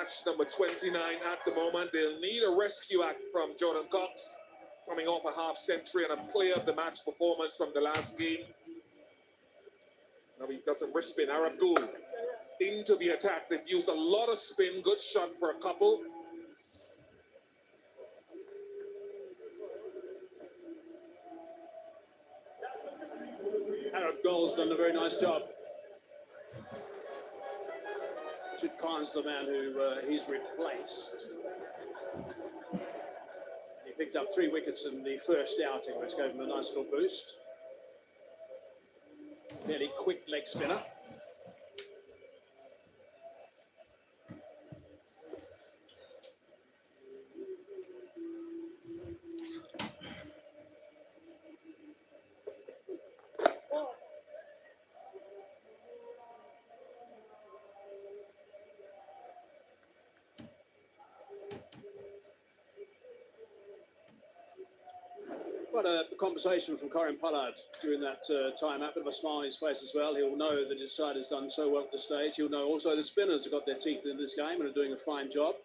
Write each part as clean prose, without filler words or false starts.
match number 29 at the moment. They'll need a rescue act from Jordan Cox, coming off a half century and a player of the match performance from the last game. Now he's got some wrist spin. Arab Gul into the attack. They've used a lot of spin. Good shot for a couple. Arab Gul's done a very nice job. Rashid Khan's the man who he's replaced. He picked up 3 wickets in the first outing, which gave him a nice little boost. Fairly quick leg spinner. Quite a conversation from Corin Pollard during that time out. Bit of a smile on his face as well. He'll know that his side has done so well at the stage. He'll know also the spinners have got their teeth in this game and are doing a fine job.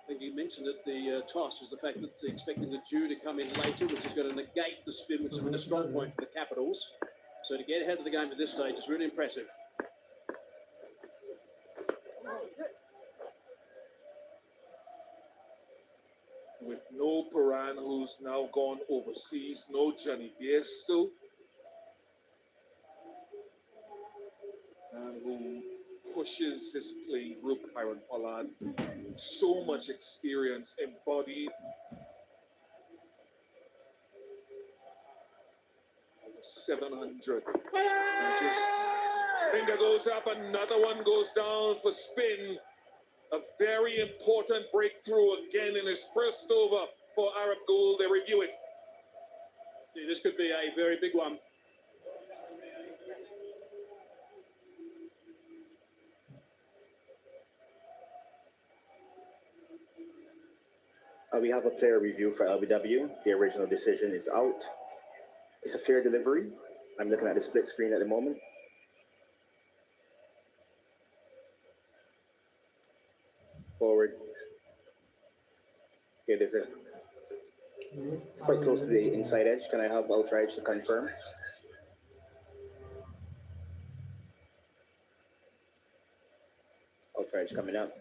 I think you mentioned at the toss was the fact that they're expecting the dew to come in later, which is going to negate the spin, which has been a strong point for the Capitals. So to get ahead of the game at this stage is really impressive. With no Paran, who's now gone overseas, no Johnny Bairstow, and who pushes his playing group, Corin Pollard. So much experience embodied. Over 700. Finger goes up, another one goes down for spin. A very important breakthrough again in his first over for Arab Gul. They review it. This could be a very big one. We have a player review for LBW. The original decision is out. It's a fair delivery. I'm looking at the split screen at the moment. Forward. Okay, there's a. It's quite close to the inside edge. Can I have Ultra Edge to confirm? Ultra Edge coming up.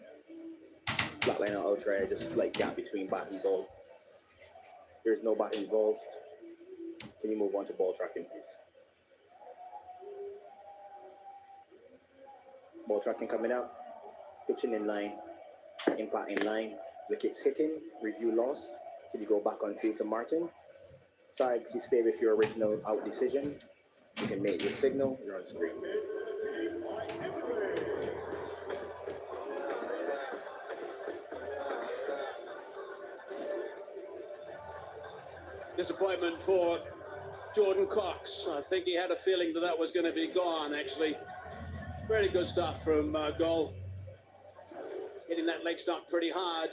Flat line on Ultra Edge, just slight gap between bat and ball. There's no bat involved. Can you move on to ball tracking, please? Ball tracking coming up. Pitching in line. Impact in line. Wickets hitting. Review loss. Can you go back on field to Martin? Sides, you stay with your original out decision. You can make your signal. You're on screen. Disappointment for Jordan Cox. I think he had a feeling that that was going to be gone, actually. Really good stuff from Gul. Hitting that leg stump pretty hard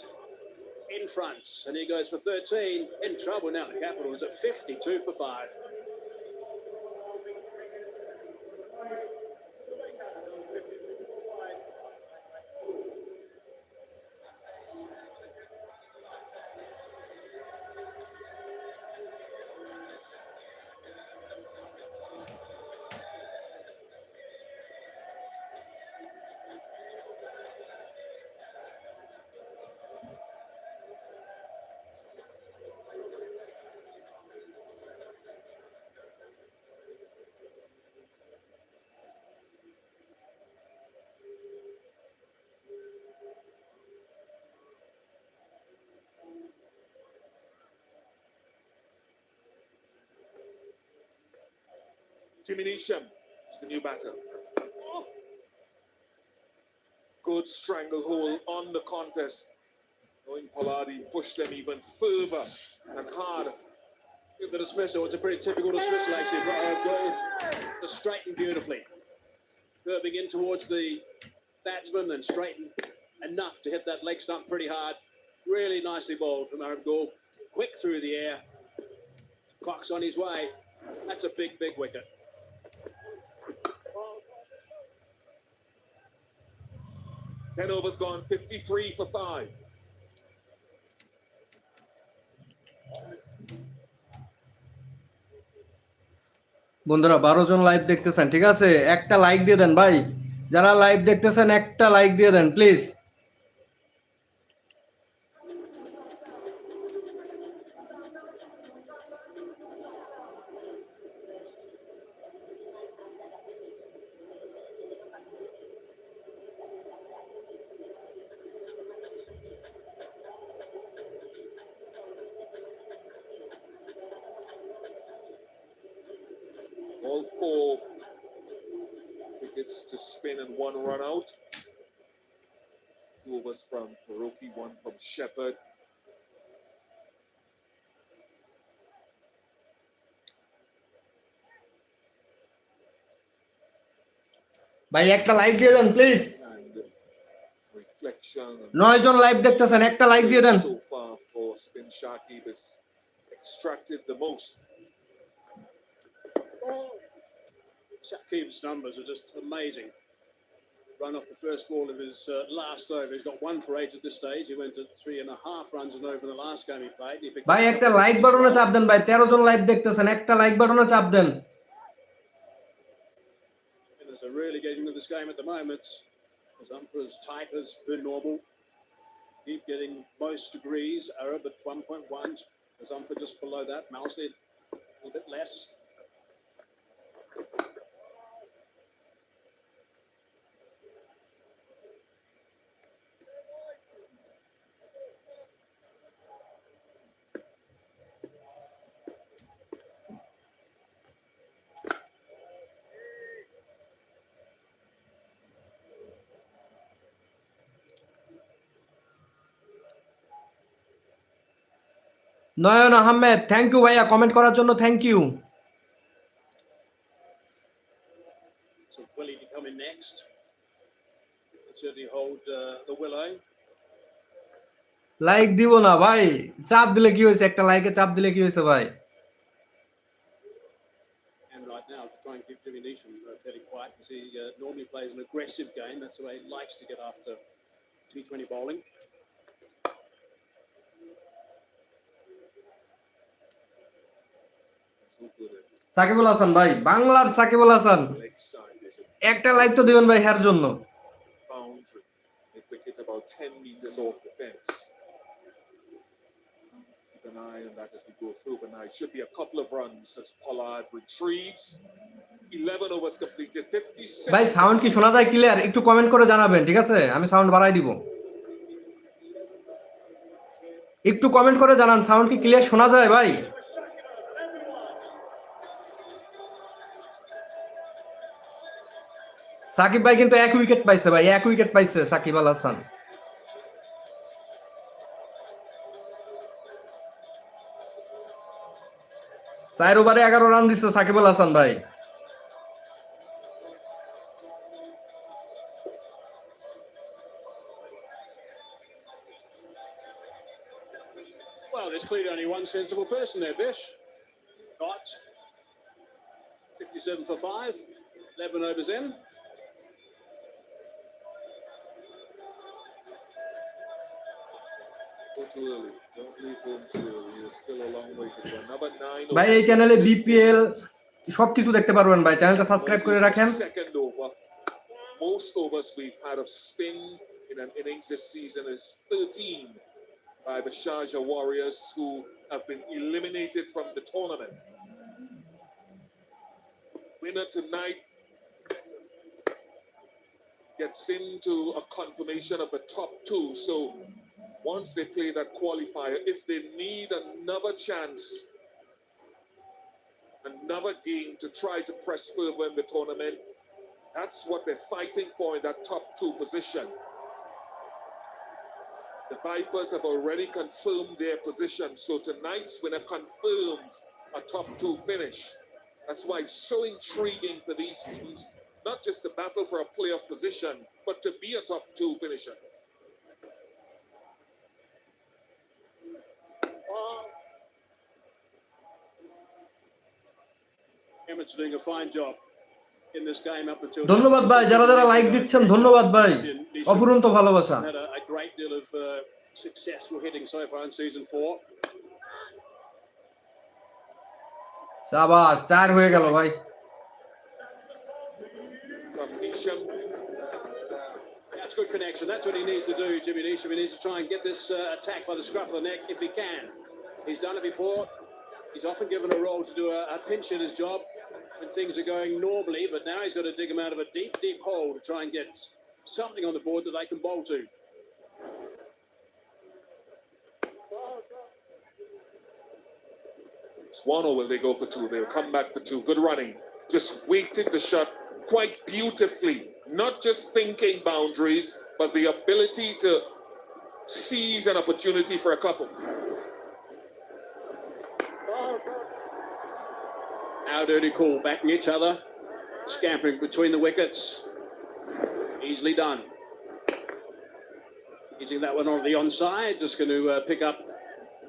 in front. And he goes for 13. In trouble now. The Capitals at 52 for 5. Jimmy Neesham is the new batter. Good stranglehold on the contest. Knowing Pollard pushed them even further and harder. The dismissal, it's a pretty typical dismissal actually for our goal. Just straightened beautifully. Curving in towards the batsman, then straightened enough to hit that leg stump pretty hard. Really nicely bowled from Arab Gul. Quick through the air. Cox on his way. That's a big, big wicket. 10 overs gone, 53 for 5. বন্ধুরা 12 জন live দেখতেছেন, ঠিক আছে? একটা like দিয়ে দেন ভাই, যারা live দেখতেছেন একটা লাইক দিয়ে দেন please. All 4 wickets to spin and 1 run out. 2 overs from Faruqi, 1 from Shepherd. ভাই একটা লাইক দিয়ে দেন প্লিজ। And reflection. 9 জন লাইভ দেখতেছেন, একটা লাইক দিয়ে দেন। So far for spin Shakib has extracted the most. Shakib's numbers are just amazing. Run off the first ball of his last over. He's got 1 for 8 at this stage. He went at 3.5 runs and over in the last game he played. ভাই একটা like বাটনে চাপ দেন ভাই, 13 জন live দেখতেছেন, একটা like বাটনে চাপ দেন। Spinners are really getting into this game at the moment. Zamfar as tight as per normal. Keep getting most degrees. Arab at 1.1. Zamfar just below that. Mousley a little bit less. Nayan Ahmed, thank you ভাইয়া comment করার জন্য, thank you. So Willie to come in next. Certainly hold the willow. Like দিব না ভাই, চাপ দিলে কি হয়েছে? একটা লাইকে চাপ দিলে কি হয়েছে ভাই? And right now to try and keep Jimmy Neesham fairly quiet because he normally plays an aggressive game. That's the way he likes to get after T20 bowling. Shakibul Hasan ভাই, বাংলার সাকিবুল হাসান, একটা লাইক তো দিবেন ভাই এর জন্য। Boundary. A wicket about 10 meters off the fence. Keep an eye on that as we go through, but now it should be a couple of runs as Pollard retrieves. 11 overs completed, 57. ভাই sound কি শোনা যায় clear? একটু comment করে জানাবেন, ঠিক আছে? আমি সাউন্ড বাড়াই দিব। একটু কমেন্ট করে জানান সাউন্ড কি ক্লিয়ার শোনা যায় ভাই? সাকিব ভাই কিন্তু 1 উইকেট পাইছে ভাই, 1 উইকেট পাইছে সাকিব আল হাসান। 4 ওভারে 11 রান দিচ্ছে সাকিব আল হাসান ভাই। Well, there's clearly only one sensible person there, Bish. Got 57 for 5, 11 overs in. Go too early. Don't leave home too early. There's still a long way to go. Another 9 ভাই এই চ্যানেলে BPL সবকিছু দেখতে পারবেন ভাই, চ্যানেলটা সাবস্ক্রাইব করে রাখেন। Second over. Most overs we've had of spin in an innings this season is 13 by the Sharjah Warriors, who have been eliminated from the tournament. Winner tonight gets into a confirmation of the top 2. So once they play that qualifier, if they need another chance, another game to try to press further in the tournament, that's what they're fighting for in that top 2 position. The Vipers have already confirmed their position, so tonight's winner confirms a top 2 finish. That's why it's so intriguing for these teams, not just to battle for a playoff position, but to be a top 2 finisher. Emmett's doing a fine job. in this game up until ধন্যবাদ ভাই, যারা যারা like দিচ্ছেন ধন্যবাদ ভাই, অপরন্ত ভালোবাসা। Had a great deal of successful hitting so far in season 4. শাবাশ, 4 হয়ে গেল ভাই। From Nisham. That's good connection. That's what he needs to do, Jimmy Nisham. He needs to try and get this attack by the scruff of the neck if he can. He's done it before. He's often given a role to do a pinch in his job when things are going normally, but now he's got to dig him out of a deep, deep hole to try and get something on the board that they can bowl to. It's 1 or will they go for 2? They'll come back for 2. Good running. Just waited the shot quite beautifully. Not just thinking boundaries, but the ability to seize an opportunity for a couple. Our dirty call, backing each other, scampering between the wickets. Easily done. Using that one on the onside, just going to pick up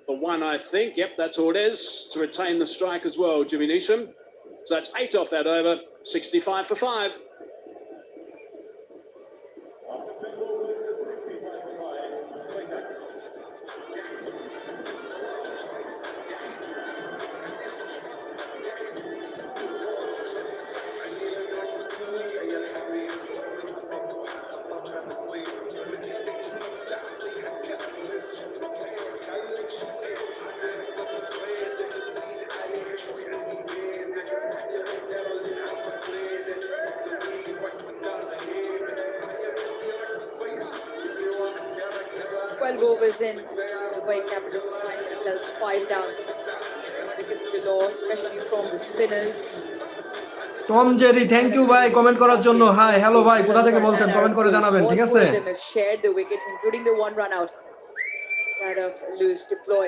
the 1, I think. Yep, that's all it is, to retain the strike as well, Jimmy Neesham. So that's 8 off that over, 65 for 5. Overs in, the White Capitals find themselves 5 down. Wickets below, especially from the spinners. Tom Jerry, thank you ভাই comment করার জন্য। High, hello ভাই, কোথা থেকে বলছেন comment করে জানাবেন, ঠিক আছে? All 4 of them have shared the wickets, including the 1 run out part of Lewis deploy.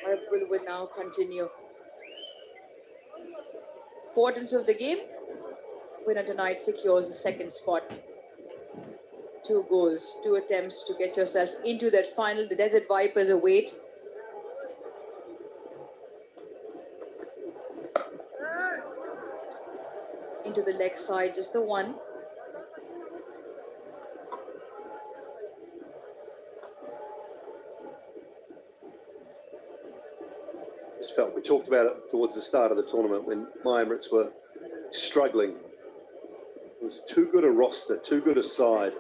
Arabul will now continue. Importance of the game, winner tonight secures the 2nd spot. 2 goals, 2 attempts to get yourself into that final. The Desert Vipers await. Into the leg side, just the 1. Just felt we talked about it towards the start of the tournament when my Emirates were struggling. It was too good a roster, too good a side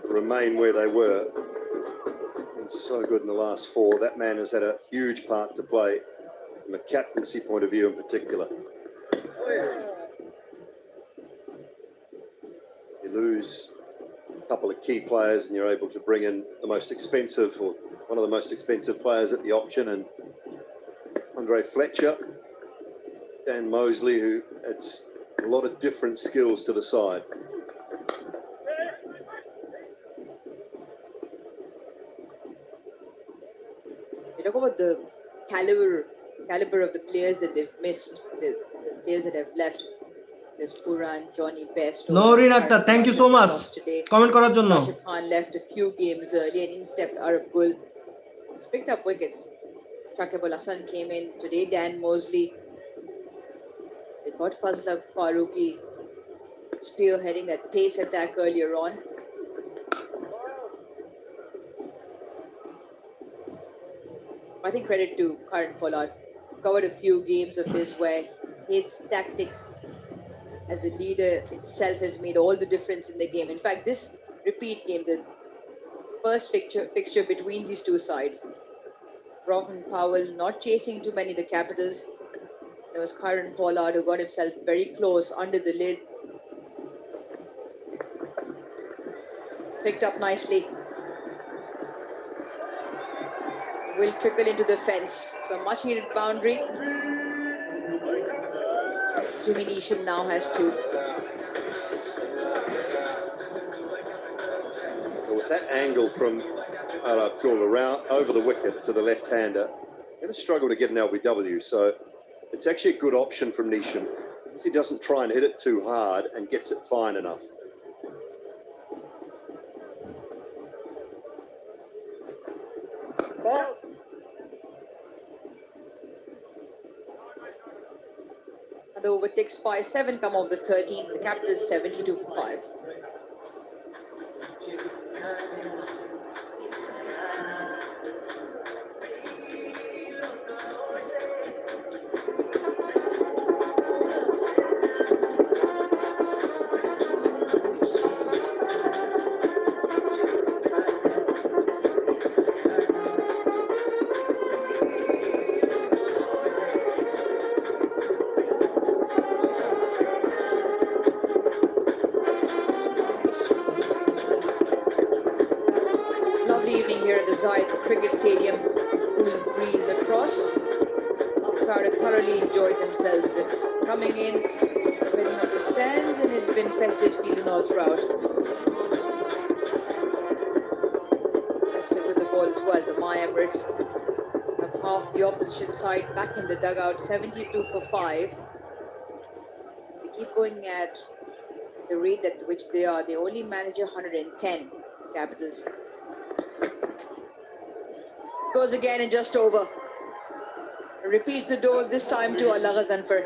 to remain where they were. Been so good in the last 4. That man has had a huge part to play from a captaincy point of view in particular. You lose a couple of key players and you're able to bring in the most expensive, or one of the most expensive players at the option, and Andre Fletcher, Dan Mosley, who adds a lot of different skills to the side. You talk about the caliber of the players that they've missed, the players that have left. There's Puran, Johnny Best. Noreen Akhtar, thank you so much comment করার জন্য। Rashid Khan left a few games early and in stepped Arabul. He's picked up wickets. Shakib Al Hasan came in today. Dan Mosley. They got Fazlul Farooqi spearheading that pace attack earlier on. I think credit to Karan Pollard. Covered a few games of his where his tactics as a leader itself has made all the difference in the game. In fact, this repeat game, the first fixture between these 2 sides, Rohan Powell not chasing too many the Capitals. There was Karan Pollard who got himself very close under the lid. Picked up nicely. Will trickle into the fence. So much needed boundary. Jimmy Neesham now has 2. With that angle from Arabul around over the wicket to the left-hander, going to struggle to get an LBW. So it's actually a good option from Neesham, because he doesn't try and hit it too hard and gets it fine enough. The over ticks by 7, come off the 13. The Capitals 72 for 5. Lovely evening here at the Zayed Cricket Stadium. Cool breeze across. The crowd have thoroughly enjoyed themselves. They're coming in, filling up the stands, and it's been festive season all throughout. Festive with the ball as well. The My Emirates have half the opposition side back in the dugout, 72 for 5. They keep going at the rate at which they are. They only manage 110, Capitals. Goes again and just over. Repeats the dose this time to Allah Ghazanfar.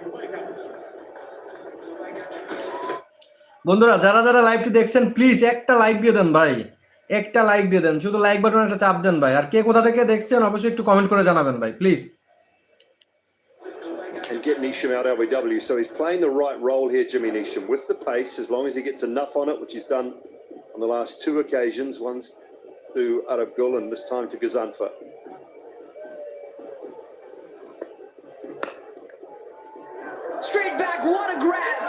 বন্ধুরা যারা যারা লাইভটি দেখছেন please একটা like দিয়ে দেন ভাই, একটা like দিয়ে দেন, শুধু লাইক বাটনে একটা চাপ দেন ভাই। আর কে কোথা থেকে দেখছেন অবশ্যই একটু কমেন্ট করে জানাবেন ভাই please. And get Neesham out LBW. So he's playing the right role here, Jimmy Neesham, with the pace, as long as he gets enough on it, which he's done on the last 2 occasions, once to Arab Gul and this time to Ghazanfar. Straight back, what a grab!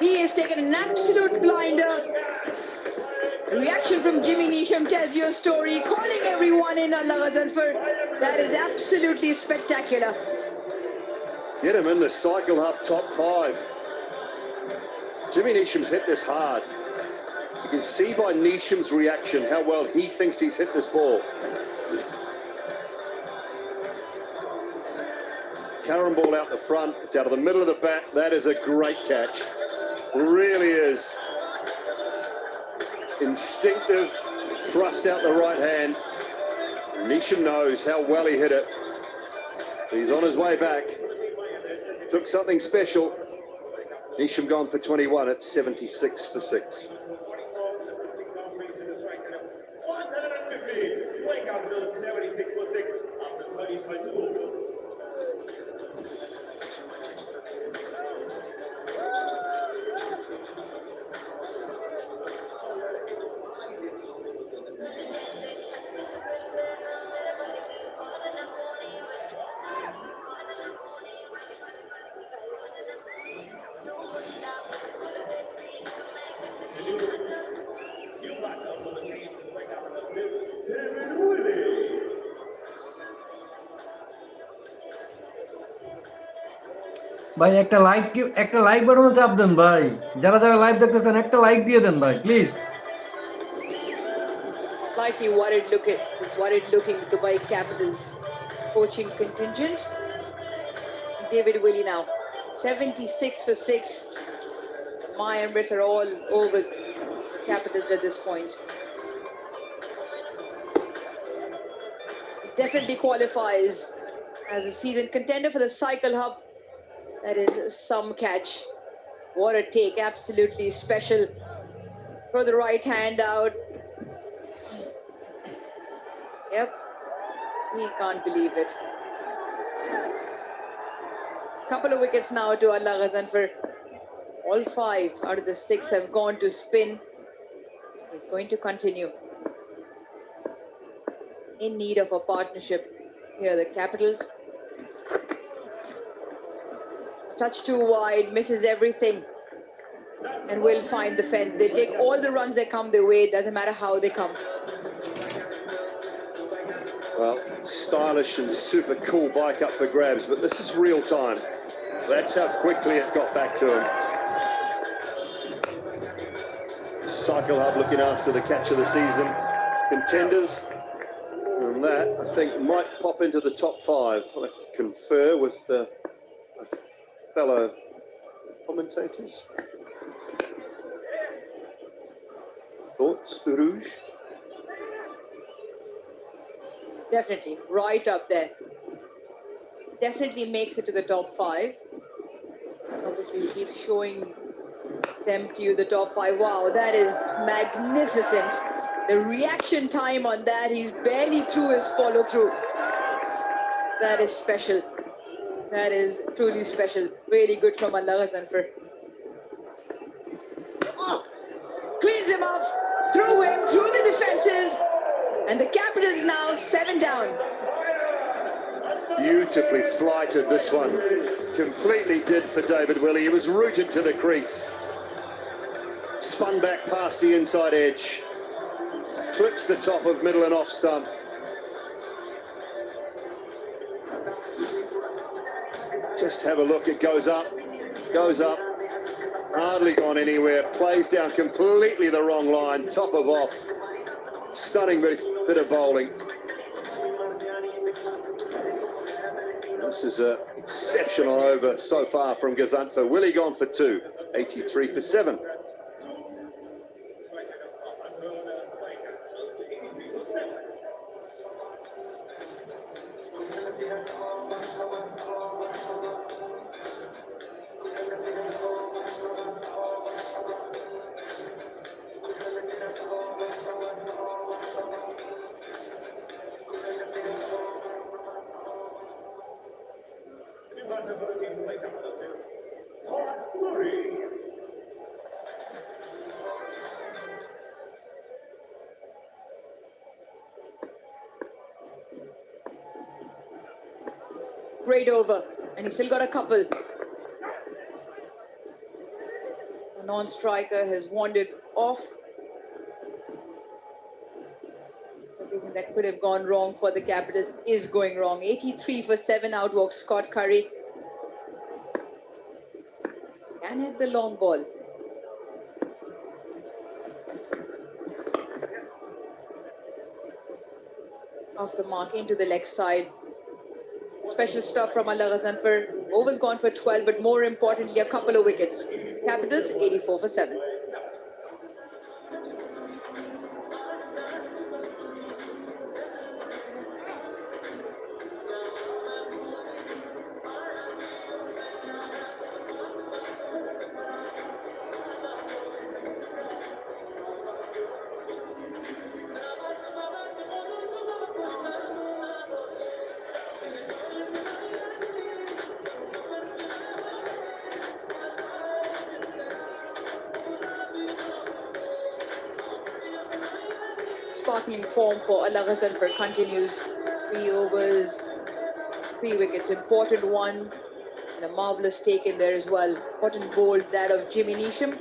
He has taken an absolute blinder. Reaction from Jimmy Neesham tells you a story, calling everyone in Allah Ghazanfar. That is absolutely spectacular. Get him in the Cycle Hub top 5. Jimmy Neesham's hit this hard. You can see by Neesham's reaction how well he thinks he's hit this ball. Karen ball out the front, it's out of the middle of the bat. That is a great catch. Really is. Instinctive thrust out the right hand. Neesham knows how well he hit it. He's on his way back. Took something special. Neesham gone for 21 at 76 for 6. ভাই একটা like বাটনে চাপ দেন ভাই, যারা যারা live দেখতেছেন একটা like দিয়ে দেন ভাই please. Slightly worried looking Dubai Capitals coaching contingent. David Willey now, 76 for 6. My Emirates are all over Capitals at this point. Definitely qualifies as a season contender for the Cycle Hub. That is some catch. What a take, absolutely special. Throw the right hand out. Yep, he can't believe it. Couple of wickets now to Allah Ghazanfar. All 5 out of the 6 have gone to spin. He's going to continue. In need of a partnership here, the Capitals. Touch too wide, misses everything, and will find the fence. They take all the runs that come their way. It doesn't matter how they come. Well, stylish and super cool bike up for grabs, but this is real time. That's how quickly it got back to him. Cycle Hub looking after the catch of the season contenders, and that I think might pop into the top 5. I'll have to confer with fellow commentators. Thoughts, Rouge? Definitely, right up there. Definitely makes it to the top 5. Obviously, keep showing them to you the top five. Wow, that is magnificent. The reaction time on that, he's barely through his follow through. That is special. That is truly special. Really good from Allah Zanfar. Oh, cleans him up, through him, through the defenses. And the Capitals now 7 down. Beautifully flighted this one. Completely did for David Willey. He was rooted to the crease. Spun back past the inside edge. Clips the top of middle and off stump. Just have a look. It goes up. Goes up. Hardly gone anywhere. Plays down completely the wrong line. Top of off. Stunning bit of bowling. This is an exceptional over so far from Gazanfer. Willie gone for 2, 83 for 7. Great over, and he's still got a couple. A non-striker has wandered off. Everything that could have gone wrong for the Capitals is going wrong. 83 for 7 outwalks Scott Curry. Can hit the long ball. Off the mark into the leg side. Special stuff from Allah Zanfar. Overs gone for 12, but more importantly, a couple of wickets. Capitals 84 for 7. Sparkling form for Allah Zanfar continues. 3 overs, 3 wickets. Important one, and a marvellous take in there as well. Important bowled that of Jimmy Neesham.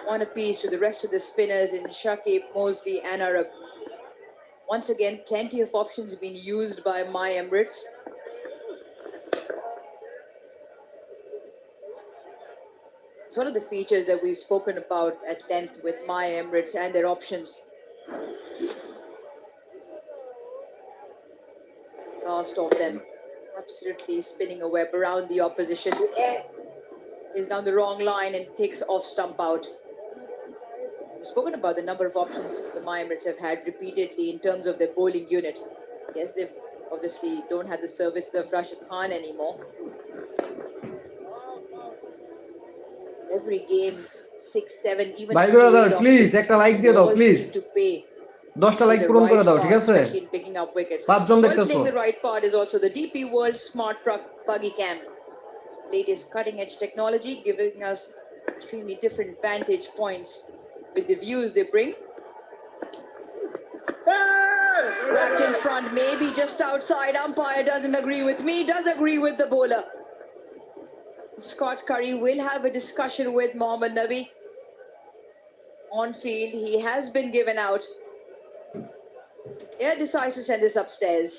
1 apiece to the rest of the spinners in Shakib, Mosley and Arab. Once again, plenty of options being used by My Emirates. It's one of the features that we've spoken about at length with My Emirates and their options. Last of them, absolutely spinning a web around the opposition. Is down the wrong line and takes off stump out. We've spoken about the number of options the My Emirates have had repeatedly in terms of their bowling unit. Yes, they obviously don't have the service of Rashid Khan anymore. Every game, 6, 7, even ভাই up to 8 brother please options. একটা like They দিয়ে দাও all please seem to pay 10টা for like the পূরণ করে right দাও part, ঠিক আছে especially in picking up wickets. 5 John Well, দেখতেছো playing the right part is also the DP World Smart Truck Buggy Cam. Latest cutting-edge technology giving us extremely different vantage points with the views they bring. Wrapped in front, maybe just outside. Umpire doesn't agree with me, does agree with the bowler. Scott Curry will have a discussion with Mohammad Nabi. On field, he has been given out. Yeah, decides to send this upstairs.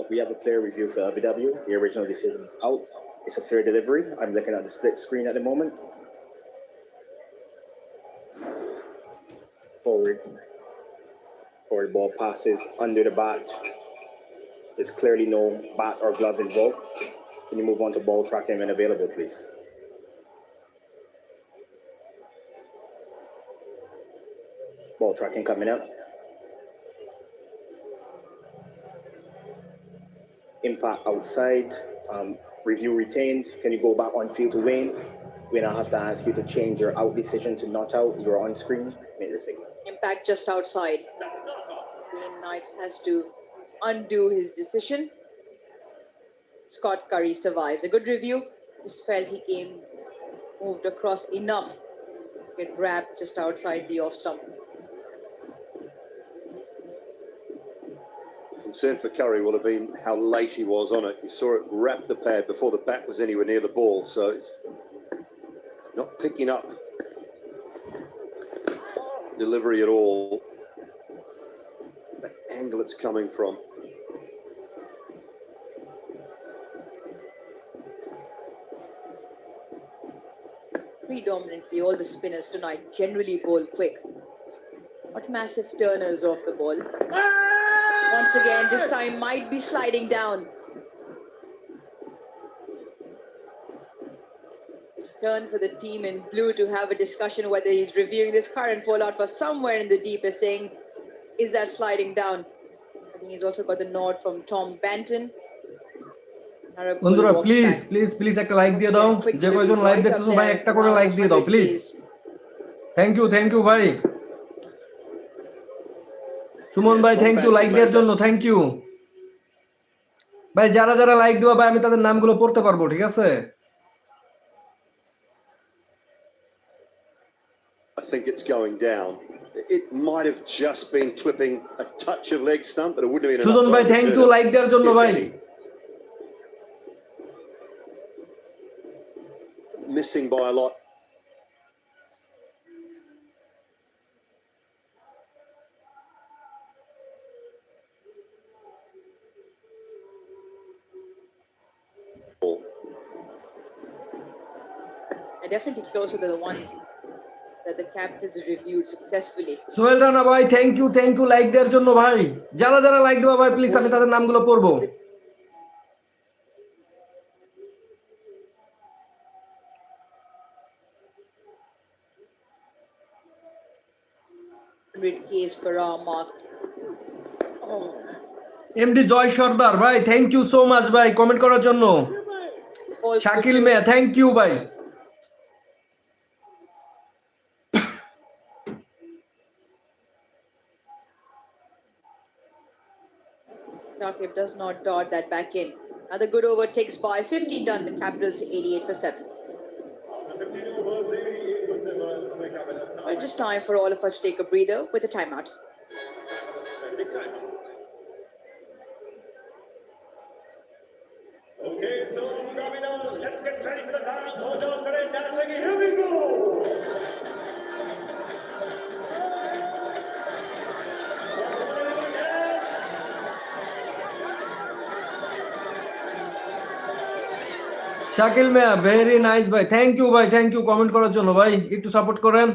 We have a player review for LBW. The original decision is out. It's a fair delivery. I'm looking at the split screen at the moment. Forward ball passes under the bat. There's clearly no bat or glove involved. Can you move on to ball tracking when available, please? Ball tracking coming up. Impact outside. Review retained. Can you go back on field to Wayne? Wayne, I have to ask you to change your out decision to not out. You're on screen. Make the signal. Impact just outside. Wayne Knights has to undo his decision. Scott Curry survives. A good review. Just felt he moved across enough to get wrapped just outside the off stump. Concern for Curry will have been how late he was on it. You saw it wrap the pad before the bat was anywhere near the ball, so it's not picking up delivery at all. The angle it's coming from. Predominantly, all the spinners tonight generally bowl quick. Not massive turners off the ball. Once again, this time might be sliding down. It's turn for the team in blue to have a discussion whether he's reviewing this current ball out for somewhere in the deepest, saying, is that sliding down? I think he's also got the nod from Tom Banton. বন্ধুরা please একটা like দিয়ে দাও, যে কয়জন live দেখতেছো ভাই একটা করে লাইক দিয়ে দাও প্লিজ। থ্যাংক ইউ ভাই। সুমন ভাই থ্যাংক ইউ লাইক দেওয়ার জন্য, থ্যাংক ইউ ভাই। যারা যারা লাইক দিবা ভাই আমি তাদের নামগুলো পড়তে পারবো, ঠিক আছে? I think it's going down. It might have just been clipping a touch of leg stump, but it wouldn't have been enough. Sujan ভাই থ্যাংক ইউ লাইক দেওয়ার জন্য ভাই। Missing by a lot. Definitely closer to the one that the captains reviewed successfully. Sohel Rana ভাই thank you like দেওয়ার জন্য ভাই। যারা যারা লাইক দিবা ভাই প্লিজ আমি তাদের নামগুলো পড়বো। K's per hour mark. MD Joy Sardar ভাই থ্যাংক ইউ সো মাচ ভাই কমেন্ট করার জন্য। শাকিল মিয়া থ্যাংক ইউ ভাই। Shakib does not dot that back in. Another good over takes by 50 done. The Capitals 88 for 7. Well, just time for all of us to take a breather with a timeout. Okay, so let's get ready for the dance. Hold on, dancing. Here we go. Shakil Mia very nice ভাই, thank you ভাই, thank you comment করার জন্য ভাই। একটু support করেন।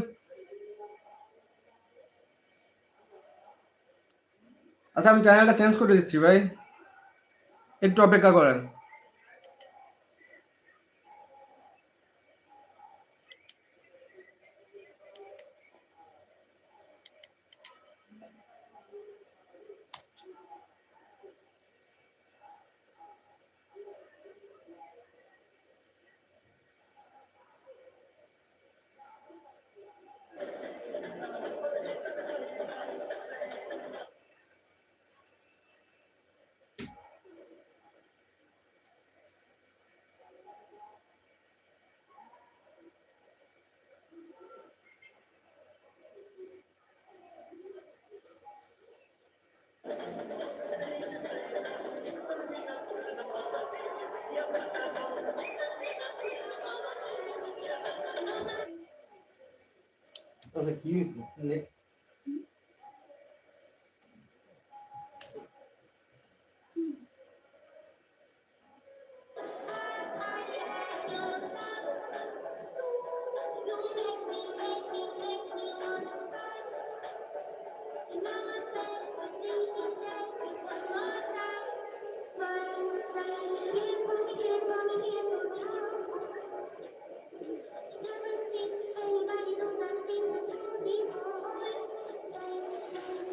আচ্ছা আমি চ্যানেলটা চেঞ্জ করে দিচ্ছি ভাই, একটু অপেক্ষা করেন। কি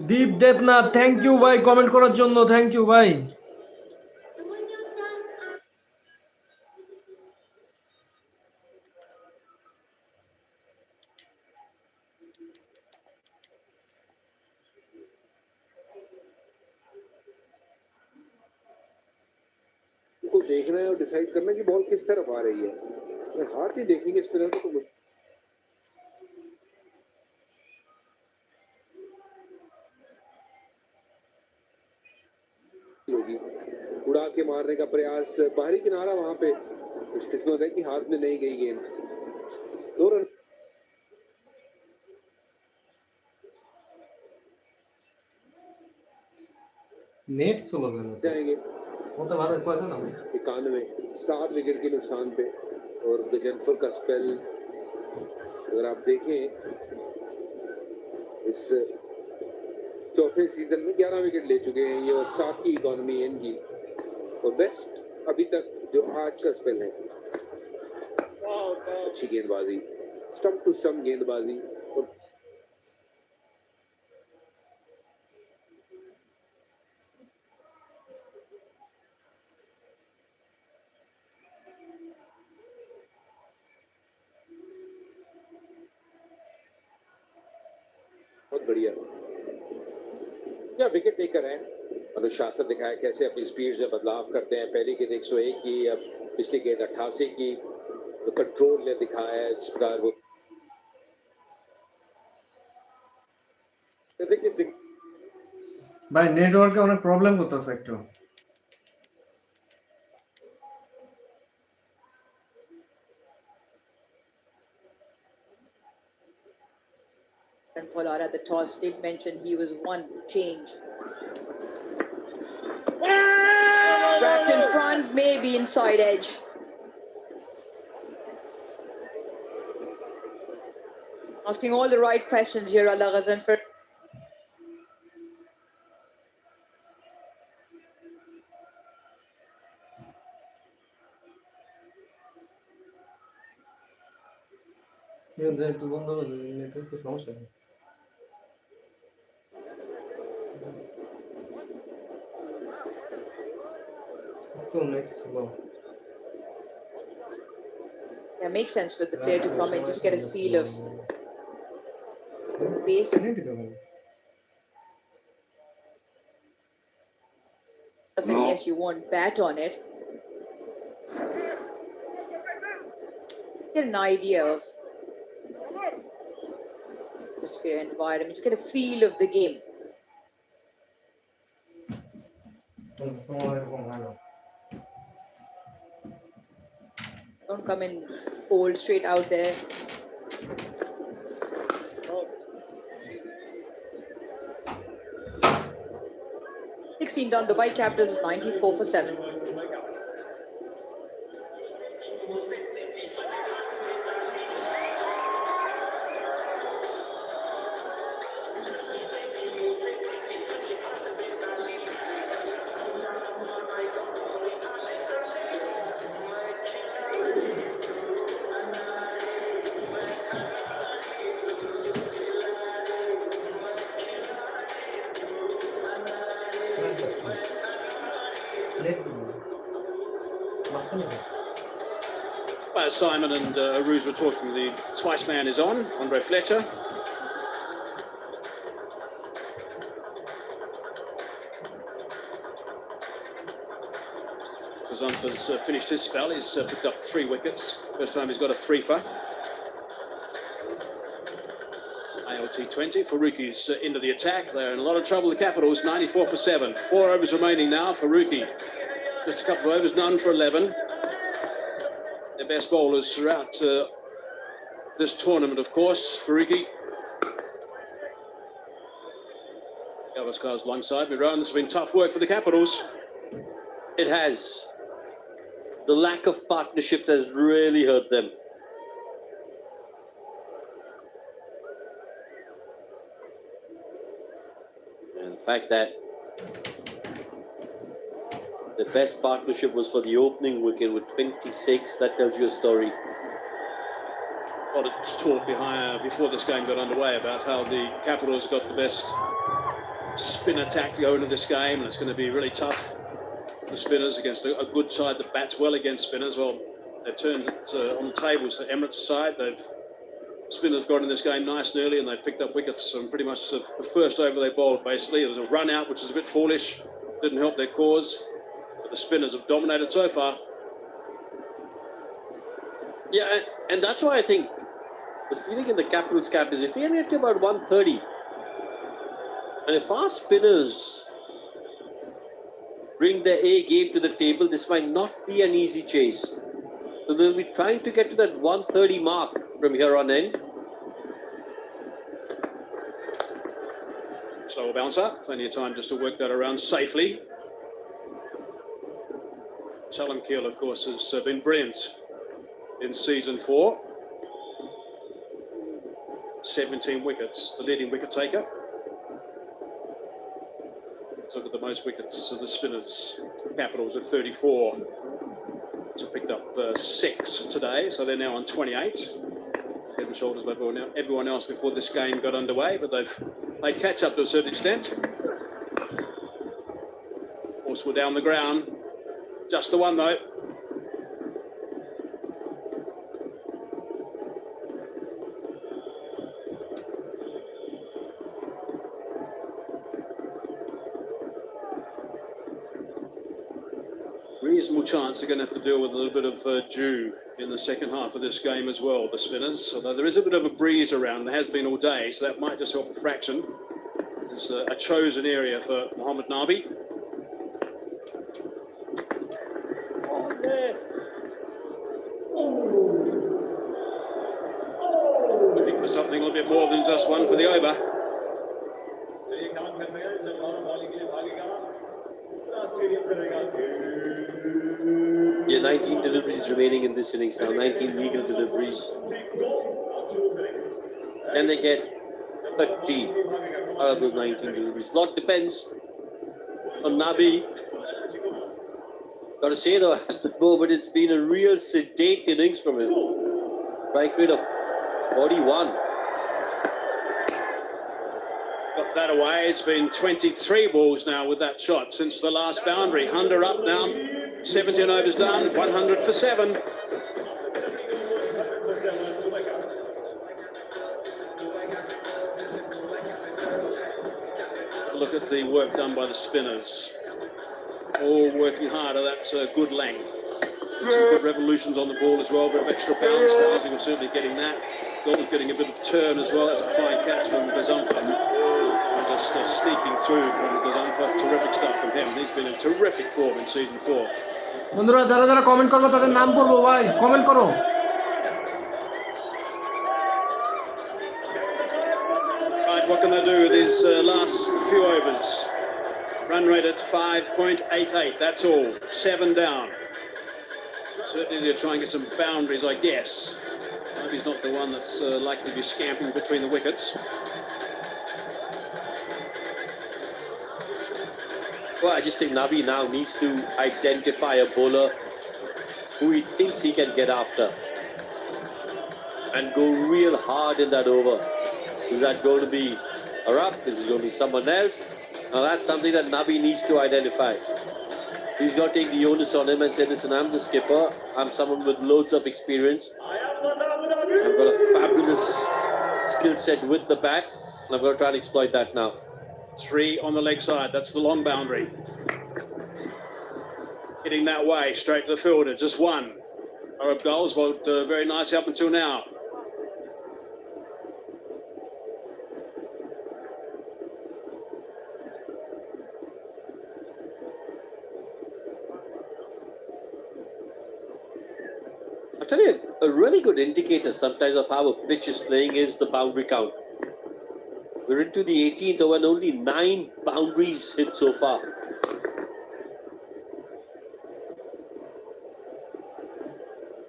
দীপ দেবনাথ থ্যাংক ইউ ভাই কমেন্ট করার জন্য, থ্যাংক ইউ ভাই। देखना है और डिसाइड करना कि बॉल किस तरफ आ रही है। अगर हाथ ही देखेंगे स्पिनर को तो होगी। उड़ा के मारने का प्रयास, बाहरी किनारा वहां पे खुशकिस्मत है कि हाथ में नहीं गई गेंद। 2 रन নেট চলো কেন जाएंगे। ওটা ভালো কথা না 91 7 विकेट के नुकसान पे और गजनफर का स्पेल अगर आप देखें इस चौथे सीजन में 11 विकेट ले चुके हैं ये और 7 की इकॉनमी है इनकी और बेस्ट अभी तक जो आज का स्पेल है। अच्छी गेंदबाजी, स्टंप टू स्टंप गेंदबाजी और बहुत बढ़िया विकेट टेकर है। अनुशासन दिखाया कैसे अपनी स्पीड से बदलाव करते हैं। पहली गेंद 101 की, अब पिछली गेंद 88 की। तो कंट्रोल ने दिखाया है जिस प्रकार वो ভাই নেটওয়ার্কে অনেক প্রবলেম করতেছে একটু And Pollard at the toss did mention he was one change. Wrapped in front, maybe inside edge. Asking all the right questions here, Allah Ghazanfar. একটু বন্ধ করে নেটওয়ার্কের সমস্যা নেই তো net slow Yeah, makes sense for the player to come and just get a feel of pace. Yes, you won't bat on it. Get an idea of atmosphere, environment. Just get a feel of the game. Don't come in cold straight out there. $16 done. The White Capitals 94 for 7. As Simon and Aruz were talking, the Spice Man is on, Andre Fletcher. Gazanfar's finished his spell. He's picked up 3 wickets. First time he's got a 3-fer. T20. Faruqi's into the attack. They're in a lot of trouble, the Capitals. 94 for 7. 4 overs remaining now. Faruqi, just a couple of overs, none for 11. Their best bowlers throughout this tournament, of course. Faruqi. Gavaskar's alongside me. Rowan, this has been tough work for the Capitals. It has. The lack of partnerships has really hurt them. The fact that the best partnership was for the opening wicket with 26, that tells you a story. A lot of talk before this game got underway about how the Capitals have got the best spin attack to go into this game, and it's going to be really tough for spinners against a good side that bats well against spinners. Well, they've turned it on the tables to Emirates' side. Spinners got in this game nice and early, and they've picked up wickets from pretty much the first over they bowled, basically. It was a run out, which is a bit foolish, didn't help their cause. But the spinners have dominated so far. Yeah, and that's why I think the feeling in the Capitals camp is if we get to about 130, and if our spinners bring their A game to the table, this might not be an easy chase. So they'll be trying to get to that 130 mark from here on in. Slower bouncer, plenty of time just to work that around safely. Keel, of course, has been brilliant in season 4. 17 wickets, the leading wicket taker. Let's look at the most wickets of the spinners. Capitals with 34. So picked up 6 today, so they're now on 28. Head and shoulders above everyone else before this game got underway, but they've played catch up to a certain extent. Of course, we're down the ground. Just the one, though. Reasonable chance they're going to have to deal with a little bit of dew in the second half of this game as well, the spinners. Although there is a bit of a breeze around, there has been all day, so that might just help a fraction. It's a chosen area for Mohammad Nabi. Looking for something a little bit more than just one for the over. Yeah, 19 deliveries remaining in this innings now, 19 legal deliveries. And they get 30 out of those 19 deliveries. A lot depends on Nabi. Got to say though, at the moment it's been a real sedate innings from him. Strike rate of 41. Got that away. It's been 23 balls now with that shot since the last boundary. 100 up now. 17 overs done. 100 for 7. Look at the work done by the spinners. All working hard at that good length. Some good revolutions on the ball as well. A bit of extra bounce. Housing was certainly getting that. Gold's getting a bit of turn as well. That's a fine catch from Gazumfa. Just sneaking through from Gazumfa. Terrific stuff from him. He's been in terrific form in season 4. বন্ধুরা যারা যারা comment করবে তাদের নাম পড়বো ভাই, comment করো। Right, what can they do with his last few overs? Run rate at 5.88. That's all. 7 down. Certainly they'll try and get some boundaries, I guess. Hope he's not the one that's likely to be scamping between the wickets. Well, I just think Nabi now needs to identify a bowler who he thinks he can get after and go real hard in that over. Is that going to be Arab? Is it going to be someone else? Now that's something that Nabi needs to identify. He's got to take the onus on him and say, listen, I'm the skipper. I'm someone with loads of experience. I've got a fabulous skill set with the bat, and I'm going to try and exploit that now. 3 on the leg side. That's the long boundary. Hitting that way, straight to the fielder. Just 1. Arab goals, but very nice up until now. I'll tell you, a really good indicator sometimes of how a pitch is playing is the boundary count. We're into the 18th over and only 9 boundaries hit so far.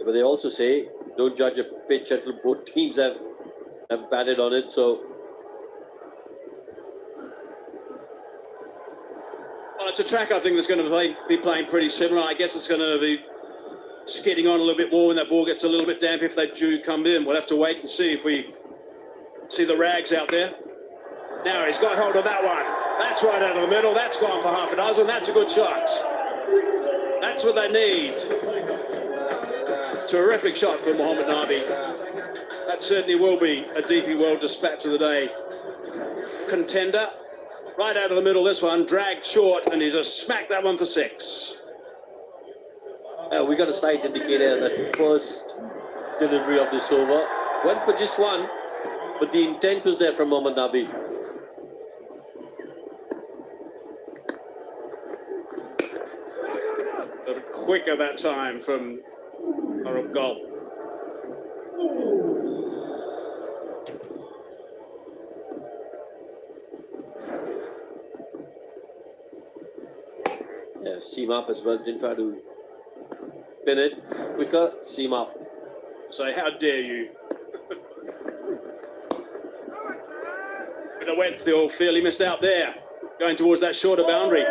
But they also say, don't judge a pitch until both teams have batted on it. So, well, it's a track I think that's going to be playing pretty similar. I guess it's going to be skidding on a little bit more when that ball gets a little bit damp if that dew comes in. We'll have to wait and see if we see the rags out there. Now he's got hold of that one. That's right out of the middle. That's gone for half a dozen. That's a good shot. That's what they need. Terrific shot from Mohammad Nabi. That certainly will be a DP World Dispatch of the Day contender. Right out of the middle, this one, dragged short, and he's just smacked that one for 6. We got a slight indicator that first delivery of this over went for just one, but the intent was there from Mohammad Nabi. Quicker that time from Arab Gul. Yeah, seam up as well. Didn't try to pin it quicker. Seam up. So how dare you? With a wet feel, he missed out there. Going towards that shorter boundary.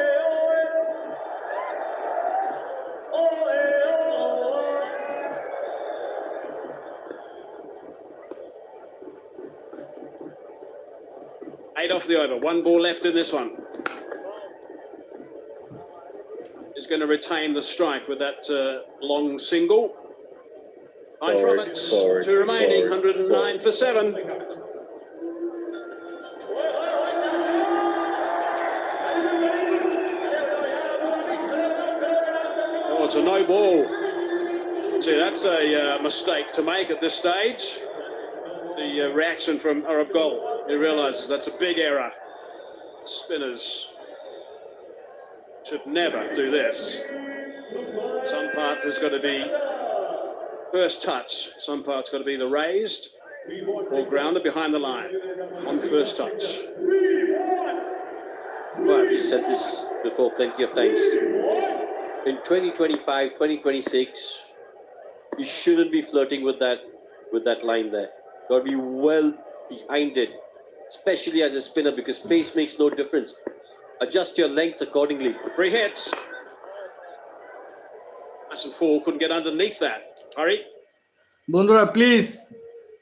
Eight off the over. One ball left in this one. Is going to retain the strike with that long single. 9 from it. 2 remaining. 109 for 7. Oh, it's a no ball. See, that's a mistake to make at this stage. The reaction from Arab Gul. He realises that's a big error. Spinners should never do this. Some part has got to be first touch. Some part's got to be the raised or grounder behind the line on first touch. Well, I've just said this before plenty of times. In 2025, 2026, you shouldn't be flirting with that line there. Got to be well behind it, especially as a spinner, because pace makes no difference. Adjust your lengths accordingly. 3 hits. Nice and full, couldn't get underneath that. Hurry. বন্ধুরা please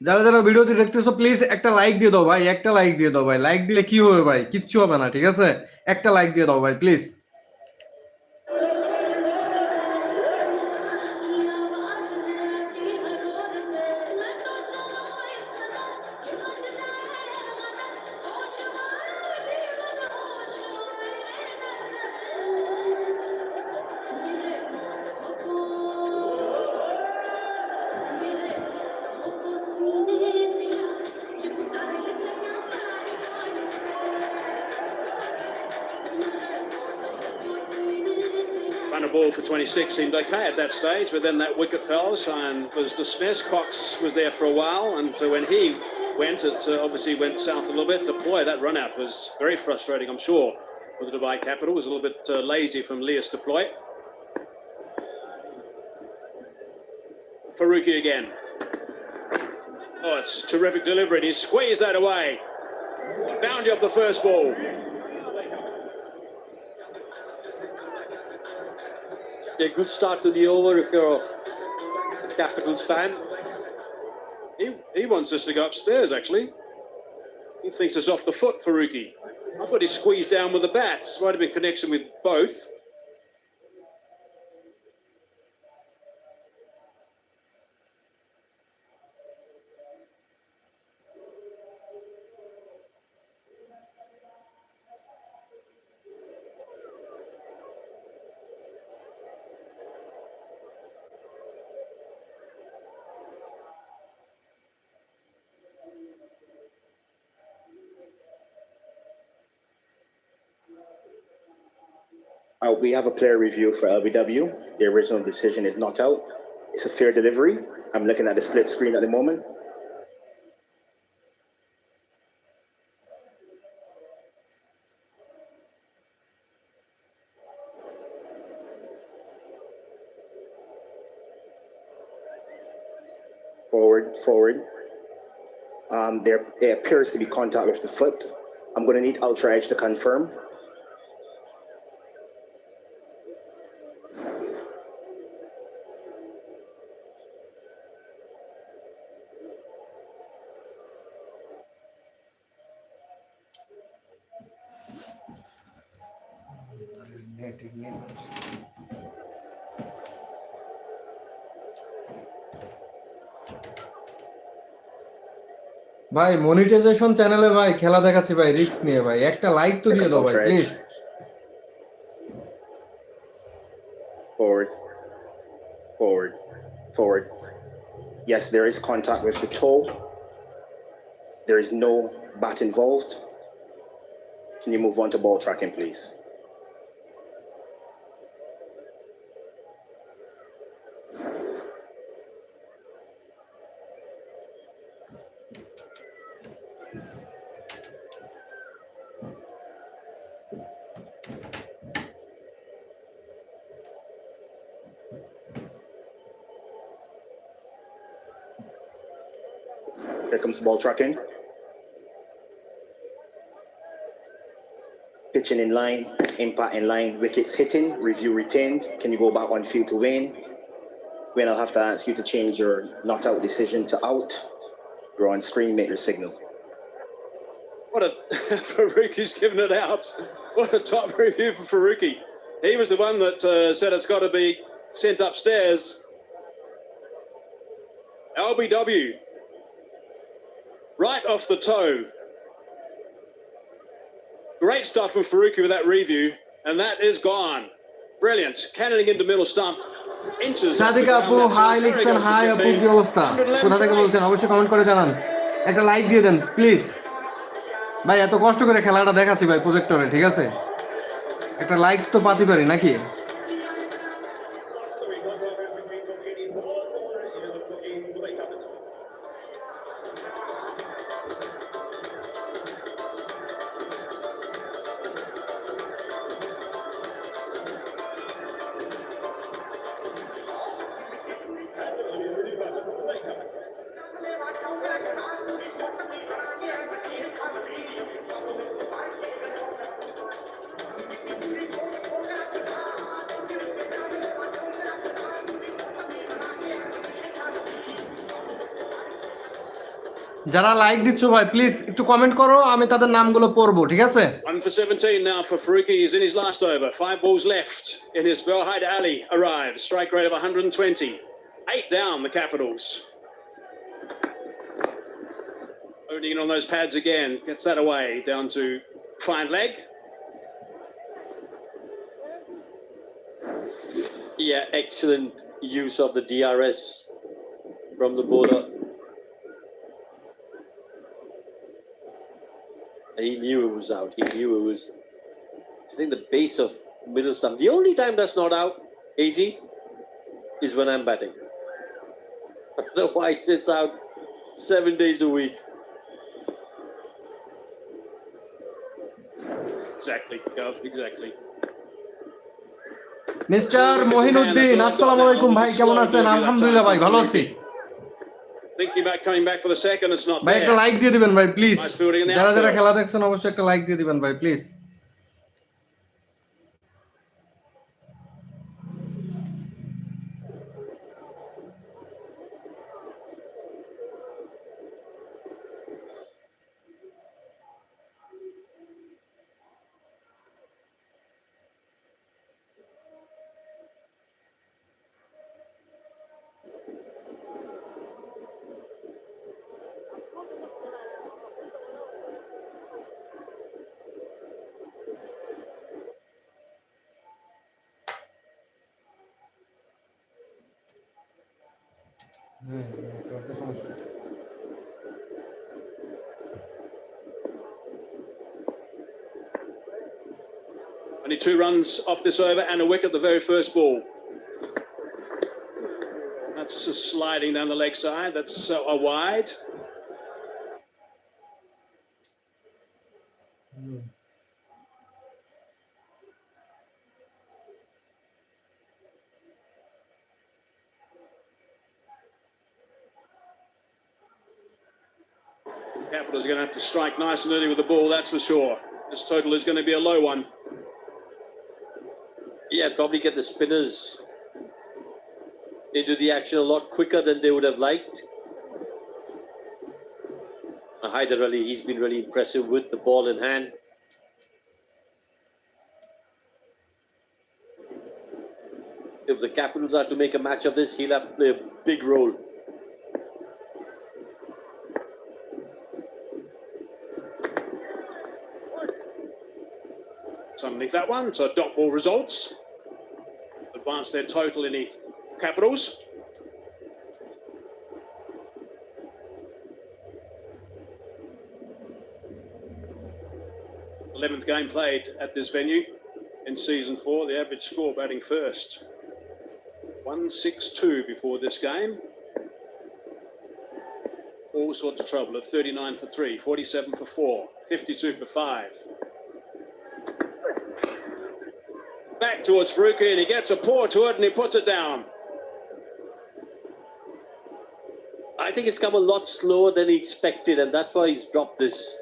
যারা যারা ভিডিওটি দেখতেছো please একটা like দিয়ে দাও ভাই, একটা লাইক দিয়ে দাও ভাই। লাইক দিলে কি হবে ভাই? কিচ্ছু হবে না, ঠিক আছে? একটা লাইক দিয়ে দাও ভাই please. Run a ball for 26 seemed okay at that stage, but then that wicket fell and was dismissed. Cox was there for a while, and when he went, it obviously went south a little bit. The ploy, that run out was very frustrating, I'm sure, for the Dubai Capital. It was a little bit lazy from Lias to deploy. Faruqi again. Oh, it's terrific delivery, and he squeezed that away. Boundary off the first ball. A good start to the over if you're a Capitals fan. He wants us to go upstairs, actually. He thinks it's off the foot, Faruqi. I thought he squeezed down with the bats. Might have been connection with both. We have a player review for LBW. The original decision is not out. It's a fair delivery. I'm looking at the split screen at the moment. Forward. There appears to be contact with the foot. I'm going to need Ultra Edge to confirm. ভাই monetization চ্যানেলে ভাই খেলা দেখাচ্ছি ভাই, risk নিয়ে ভাই। একটা like তো দিয়ে দাও ভাই please. Forward. Forward. Yes, there is contact with the toe. There is no bat involved. Can you move on to ball tracking, please? Here comes ball tracking. Pitching in line, impact in line, wickets hitting, review retained. Can you go back on field to Wayne? Wayne, I'll have to ask you to change your not out decision to out. You're on screen, make your signal. What a Faruqi's given it out. What a top review for Faruqi. He was the one that said it's got to be sent upstairs. LBW. Right off the toe. Great stuff from Faruqi with that review, and that is gone. Brilliant. Cannoning into middle stump. Sadiq আপু hi লিখছেন, high আপু কি অবস্থা, কোথা থেকে বলছেন অবশ্যই comment করে জানান, একটা লাইক দিয়ে দেন প্লিজ ভাই, এত কষ্ট করে খেলাটা দেখাচ্ছি ভাই প্রজেক্টরে, ঠিক আছে, একটা লাইক তো পাতি পারি নাকি? যারা লাইক দিচ্ছ ভাই প্লিজ একটু কমেন্ট করো, আমি তাদের নামগুলো পড়বো, ঠিক আছে? 1 for 17 now for Faruqi. He's in his last over. 5 balls left in his ball. Hyder Ali arrives. Strike rate of 120. 8 down, the Capitals. Owning on those pads again. Gets that away. Down to fine leg. Yeah, excellent use of the DRS from the bowler. He knew it was out. He knew it was hitting the base of middle stump. The only time that's not out, easy, is when I'm batting. Otherwise, it's out 7 days a week. Exactly, Gov, exactly. Mister Mohinuddin, আসসালামু আলাইকুম ভাই, কেমন আছেন? আলহামদুলিল্লাহ ভাই, ভালো আছি। Thinking about coming back for the second, it's not ভাই there. একটা লাইক দিয়ে দিবেন ভাই please, Nice fielding in the যারা যারা outfield. খেলা দেখছেন অবশ্যই একটা লাইক দিয়ে দিবেন ভাই please. Only 2 runs off this over and a wicket the very first ball. That's just sliding down the leg side. That's a wide. Capitals are going to have to strike nice and early with the ball, that's for sure. This total is going to be a low one. Yeah, probably get the spinners into the action a lot quicker than they would have liked. Hyder Ali, he's been really impressive with the ball in hand. If the Capitals are to make a match of this, he'll have to play a big role. So underneath that one, so dot ball results. Advance their total in the Capitals. 11th game played at this venue in season 4. The average score batting first, 162 before this game. All sorts of trouble at 39 for 3, 47 for 4, 52 for 5. Back towards Faruqi, and he gets a paw to it and he puts it down. I think it's come a lot slower than he expected, and that's why he's dropped this.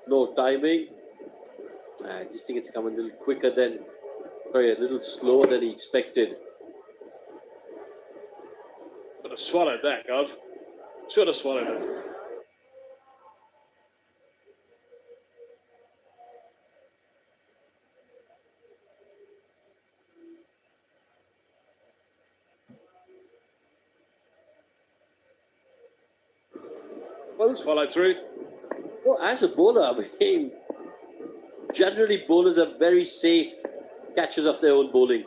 No timing. I just think it's come a little quicker than, sorry, a little slower than he expected. Should have swallowed that, Gov. Should have swallowed it. Well, let's follow through. Well, as a bowler, I mean, generally bowlers are very safe catchers of their own bowling.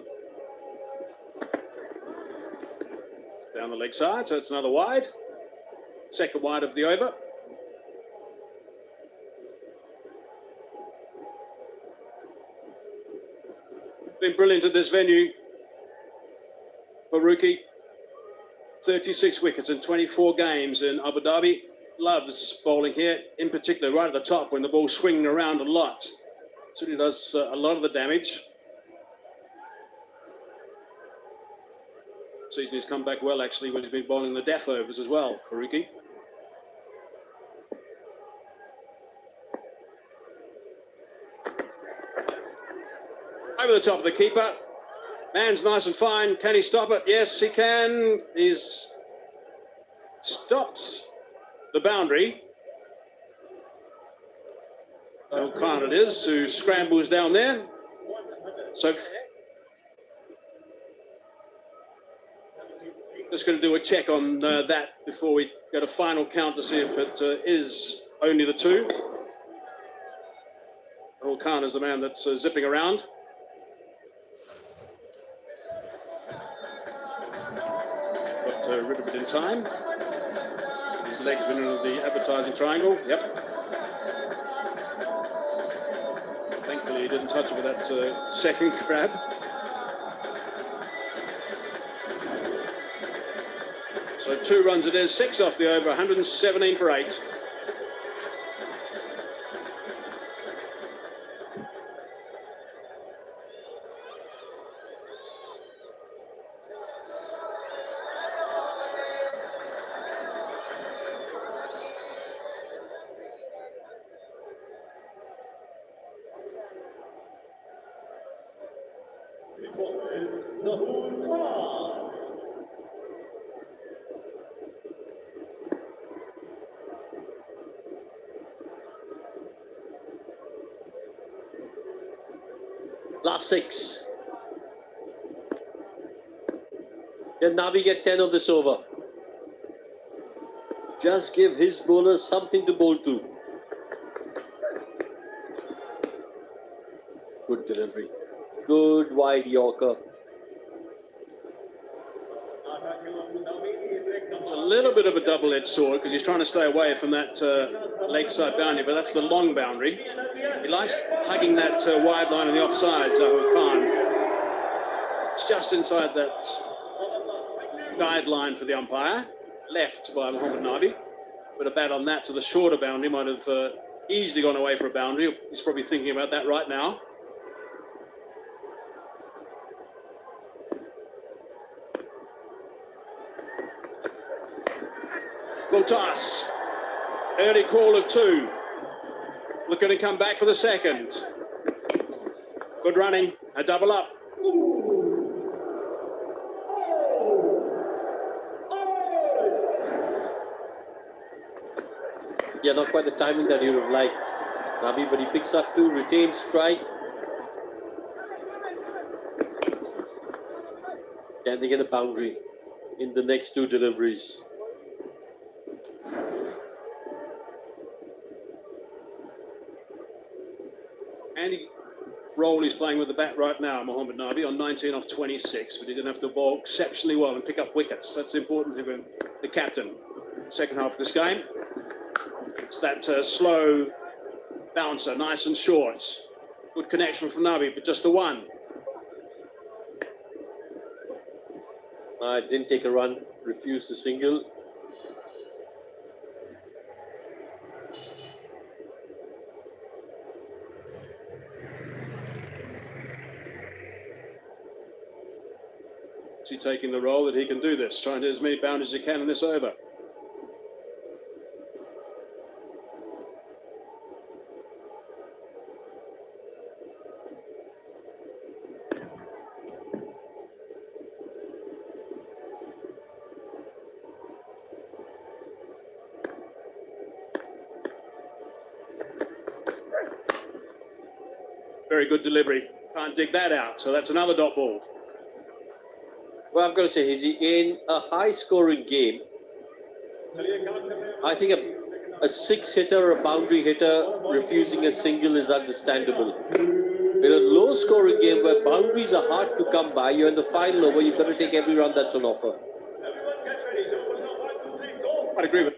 It's down the leg side, so it's another wide. Second wide of the over. Been brilliant at this venue. Faruqi, 36 wickets in 24 games in Abu Dhabi. Loves bowling here, in particular right at the top when the ball's swinging around a lot. Certainly does a lot of the damage. Season he's come back well actually when he's been bowling the death overs as well, Faruqi. Over the top of the keeper. Man's nice and fine. Can he stop it? Yes, he can. He's stopped the boundary. Khan it is, who scrambles down there. So just going to do a check on that before we get a final count to see if it is only the two. Khan is the man that's zipping around. Got rid of it in time. His legs went into the advertising triangle. Yep. Thankfully, he didn't touch it with that second grab. So 2 runs it is, 6 off the over, 117 for 8. Last 6. Can Nabi get 10 of this over? Just give his bowlers something to bowl to. Good delivery. Good wide Yorker. It's a little bit of a double-edged sword because he's trying to stay away from that leg side boundary, but that's the long boundary. He likes hugging that wide line on the offside, Zahur Khan. It's just inside that guideline for the umpire, left by Mohammad Nabi. But a bat on that to the shorter boundary might have easily gone away for a boundary. He's probably thinking about that right now. Well, toss. Early call of 2. Looking to come back for the second. Good running. A double up. Yeah, not quite the timing that you would have liked, Nabi, but he picks up 2, retains strike. Can they get a boundary in the next 2 deliveries? And he role he's playing with the bat right now, Mohamed Nabi, on 19 off 26, but he didn't have to bowl exceptionally well and pick up wickets. That's important to him, the captain. Second half of this game. It's that slow bouncer, nice and short. Good connection from Nabi, but just the one. Didn't take a run, refused the single. Is he taking the role that he can do this, trying to hit as many boundaries as he can in this over? Very good delivery. Can't dig that out, so that's another dot ball. Well, I've got to say, is he in a high-scoring game? I think a six-hitter, a boundary hitter, refusing a single is understandable. In a low-scoring game where boundaries are hard to come by, you're in the final over, you've got to take every run that's on offer. I'd agree with.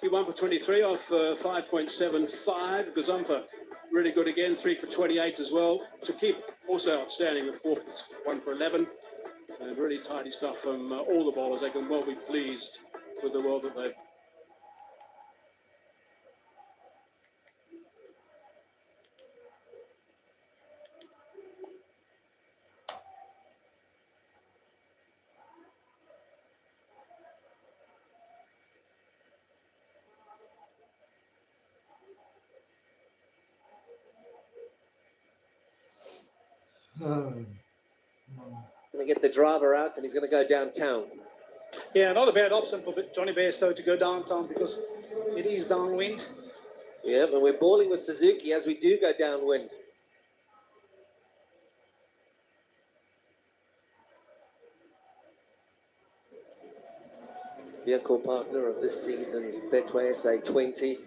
Q1 for 23 off 5.75. Gazumfa really good again, 3 for 28 as well. Shakib also outstanding with 1 for 11. And really tidy stuff from all the bowlers. They can well be pleased with the world that they've. Going to get the driver out and he's going to go downtown. Yeah, not a bad option for Johnny Bairstow to go downtown because it is downwind. Yeah, but we're bowling with Suzuki as we do go downwind. Vehicle partner of this season's Betway SA20.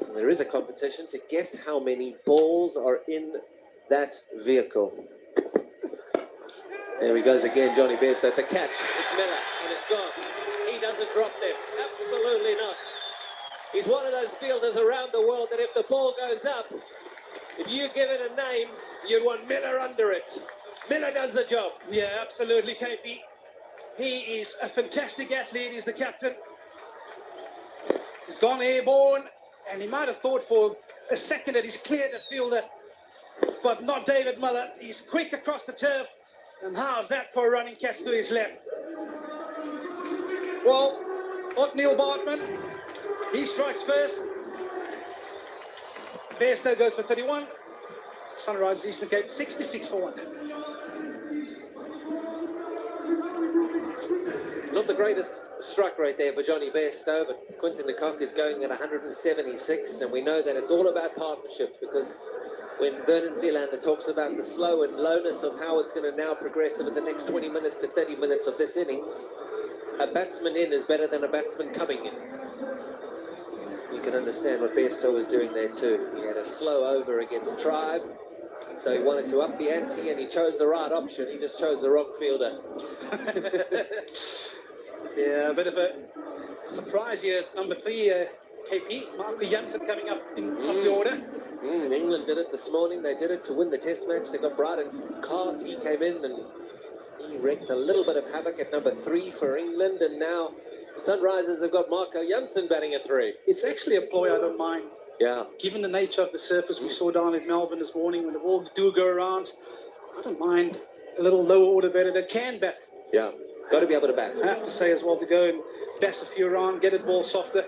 And there is a competition to guess how many balls are in that vehicle. There he goes again, Johnny Bairstow. It's a catch. It's Miller, and it's gone. He doesn't drop them. Absolutely not. He's one of those fielders around the world that if the ball goes up, if you give it a name, you'd want Miller under it. Miller does the job. Yeah, absolutely, KP. He is a fantastic athlete. He's the captain. He's gone airborne, and he might have thought for a second that he's cleared the fielder, but not David Miller. He's quick across the turf, and how's that for a running catch to his left? Well, not Neil Bartman. He strikes first. Bairstow goes for 31. Sunrisers Eastern Cape 66 for 1. Not the greatest strike rate there for Johnny Bairstow, but Quinton de Kock is going at 176, and we know that it's all about partnerships because when Vernon Philander talks about the slow and lowness of how it's going to now progress over the next 20 minutes to 30 minutes of this innings, a batsman in is better than a batsman coming in. You can understand what Bairstow was doing there too. He had a slow over against Tribe, so he wanted to up the ante and he chose the right option. He just chose the wrong fielder. Yeah, a bit of a surprise here. Number 3, KP, Marco Jansen coming up in up the order. England did it this morning. They did it to win the test match. They got Brighton Cars. He came in and he wreaked a little bit of havoc at number 3 for England. And now Sunrisers have got Marco Jansen batting at 3. It's actually a ploy I don't mind. Yeah. Given the nature of the surface we saw down in Melbourne this morning, when the ball do go around, I don't mind a little lower order batter that can bat. Yeah. Got to be able to bat. I have to say as well, to go and bass a few around, get it ball softer.